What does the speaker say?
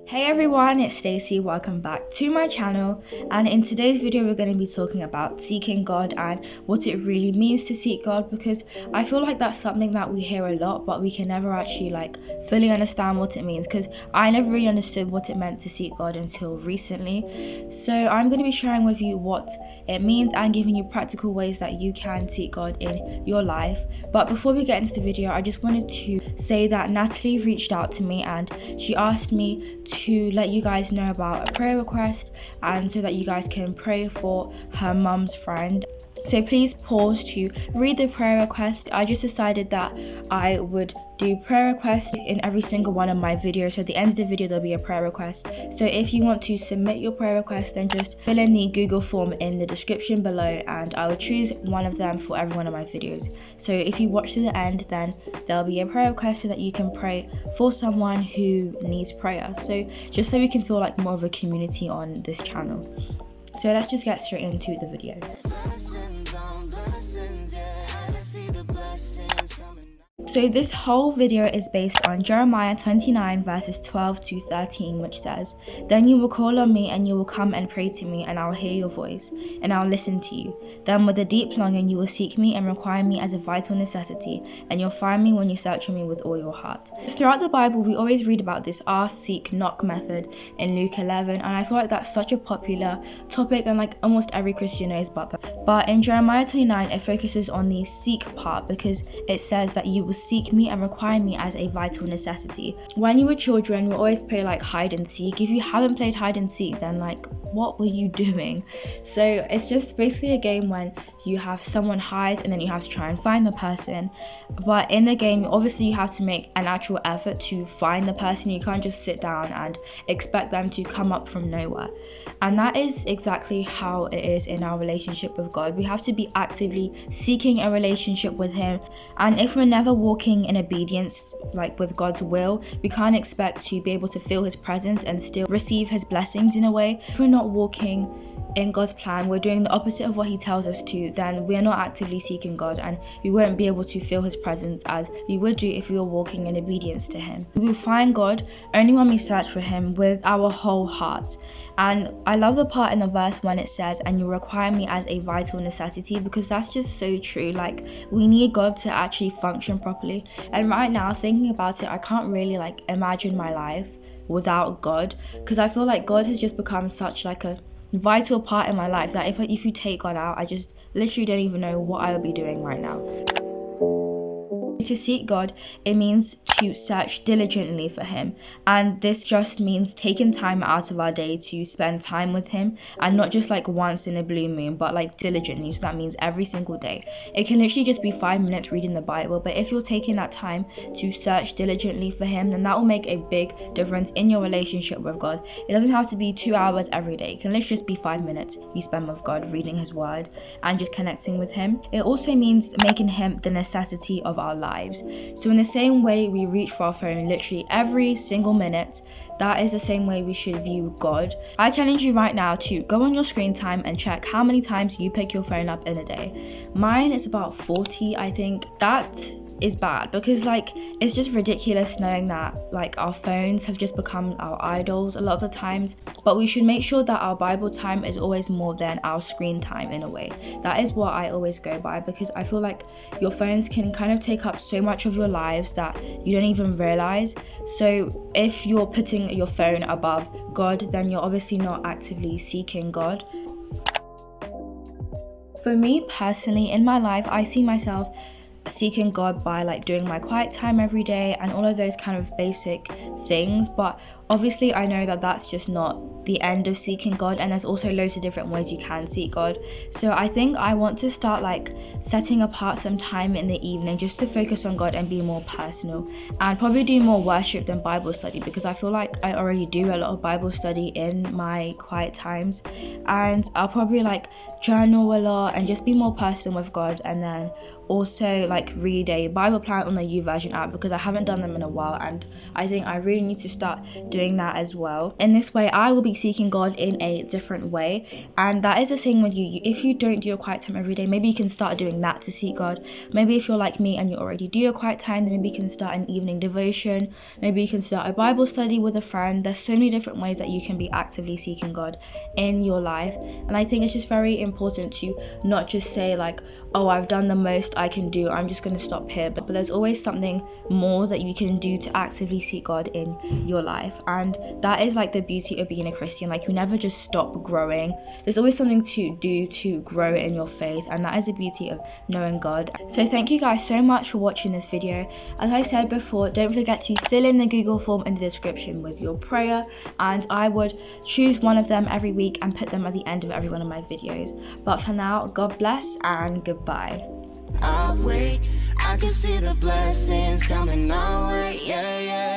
Hey everyone, it's Stacey. Welcome back to my channel, and in today's video we're going to be talking about seeking God and what it really means to seek God, because I feel like that's something that we hear a lot but we can never actually fully understand what it means, because I never really understood what it meant to seek God until recently. So I'm going to be sharing with you what it means and giving you practical ways that you can seek God in your life. But before we get into the video, I just wanted to say that Natalie reached out to me and she asked me to let you guys know about a prayer request, and so that you guys can pray for her mum's friend. So please pause to read the prayer request. I just decided that I would do prayer requests in every single one of my videos. So at the end of the video there'll be a prayer request. So if you want to submit your prayer request, then just fill in the Google form in the description below and I will choose one of them for every one of my videos. So if you watch to the end, then there'll be a prayer request so that you can pray for someone who needs prayer. So just so we can feel like more of a community on this channel. So let's just get straight into the video. So this whole video is based on Jeremiah 29 verses 12 to 13, which says, "Then you will call on me and you will come and pray to me, and I will hear your voice and I will listen to you. Then with a deep longing you will seek me and require me as a vital necessity, and you'll find me when you search for me with all your heart." Throughout the Bible we always read about this ask, seek, knock method in Luke 11, and I feel like that's such a popular topic and almost every Christian knows about that. But in Jeremiah 29 it focuses on the seek part, because it says that you will seek me and require me as a vital necessity. When you were children we always play hide and seek. If you haven't played hide and seek, then what were you doing? So it's just basically a game when you have someone hide and then you have to try and find the person. But in the game obviously you have to make an actual effort to find the person. You can't just sit down and expect them to come up from nowhere. And that is exactly how it is in our relationship with God. We have to be actively seeking a relationship with him, and if we're never walking in obedience with God's will, we can't expect to be able to feel his presence and still receive his blessings in a way. If we're not walking in God's plan, we're doing the opposite of what he tells us to, then we're not actively seeking God, and we won't be able to feel his presence as we would do if we were walking in obedience to him. We will find God only when we search for him with our whole heart. And I love the part in the verse when it says, "and you require me as a vital necessity," because that's just so true. We need God to actually function properly. And right now, thinking about it, I can't really imagine my life without God, because I feel like God has just become such a vital part in my life that if you take God out, I just literally don't even know what I would be doing right now. To seek God, it means to search diligently for him, and this just means taking time out of our day to spend time with him, and not just once in a blue moon, but diligently. So that means every single day. It can literally just be 5 minutes reading the Bible, but if you're taking that time to search diligently for him, then that will make a big difference in your relationship with God. It doesn't have to be 2 hours every day. It can literally just be 5 minutes you spend with God, reading his word and just connecting with him. It also means making him the necessity of our lives. So in the same way we reach for our phone literally every single minute, that is the same way we should view God. I challenge you right now to go on your screen time and check how many times you pick your phone up in a day. Mine is about 40, I think. That is bad, because it's just ridiculous knowing that our phones have just become our idols a lot of the times. But we should make sure that our Bible time is always more than our screen time in a way. That is what I always go by, because I feel your phones can kind of take up so much of your lives that you don't even realize. So if you're putting your phone above God, then you're obviously not actively seeking God. For me personally, in my life, I see myself seeking God by doing my quiet time every day and all of those kind of basic things. But obviously I know that that's just not the end of seeking God, and there's also loads of different ways you can seek God. So I think I want to start setting apart some time in the evening just to focus on God and be more personal, and probably do more worship than Bible study, because I feel I already do a lot of Bible study in my quiet times, and I'll probably journal a lot and just be more personal with God. And then also read a Bible plan on the YouVersion app, because I haven't done them in a while, and I think I really need to start doing that as well. In this way, I will be seeking God in a different way. And that is the thing with you. If you don't do your quiet time every day, maybe you can start doing that to seek God. Maybe if you're like me and you already do your quiet time, then maybe you can start an evening devotion. Maybe you can start a Bible study with a friend. There's so many different ways that you can be actively seeking God in your life. And I think it's just very important to not just say like, oh, I've done the most I can do, I'm just going to stop here. But there's always something more that you can do to actively seek God in your life. And that is like the beauty of being a Christian. Like, you never just stop growing. There's always something to do to grow in your faith, and that is the beauty of knowing God. So thank you guys so much for watching this video. As I said before, don't forget to fill in the Google form in the description with your prayer, and I would choose one of them every week and put them at the end of every one of my videos. But for now, God bless and goodbye. I wait, I can see the blessings coming our way, yeah, yeah.